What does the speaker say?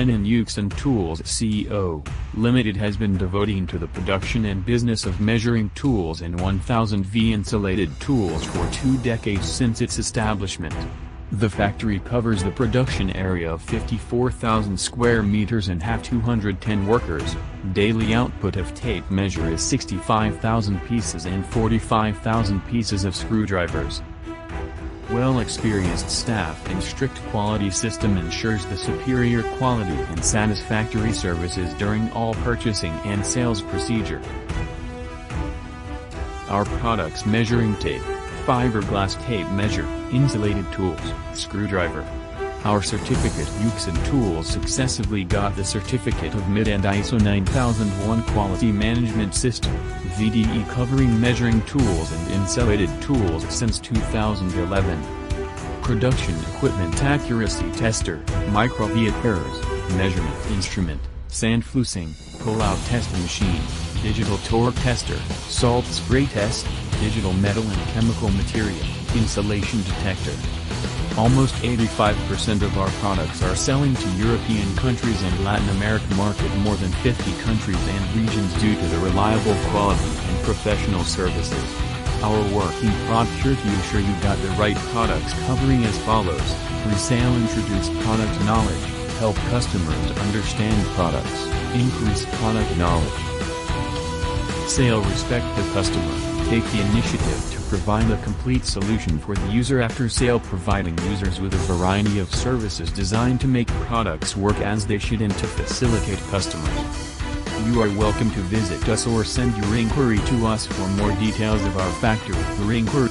and YUXIN Tools Co., Limited has been devoting to the production and business of measuring tools and 1000V insulated tools for 2 decades since its establishment. The factory covers the production area of 54,000 square meters and have 210 workers. Daily output of tape measure is 65,000 pieces and 45,000 pieces of screwdrivers. Well-experienced staff and strict quality system ensures the superior quality and satisfactory services during all purchasing and sales procedure. Our products: measuring tape, fiberglass tape measure, insulated tools, screwdriver. Our certificate: YUXIN Tools successively got the certificate of MID and ISO 9001 Quality Management System, VDE, covering measuring tools and insulated tools since 2011. Production equipment: accuracy tester, micro-VIA errors, measurement instrument, sand flusing, pull-out test machine, digital torque tester, salt spray test, digital metal and chemical material, insulation detector. Almost 85% of our products are selling to European countries and Latin American market, more than 50 countries and regions, due to the reliable quality and professional services. Our working procure to ensure you got the right products, covering as follows: resale, introduce product knowledge, help customers understand products, increase product knowledge. Sale, respect the customer, take the initiative to provide a complete solution for the user after sale, providing users with a variety of services designed to make products work as they should and to facilitate customers. You are welcome to visit us or send your inquiry to us for more details of our factory. Your inquiry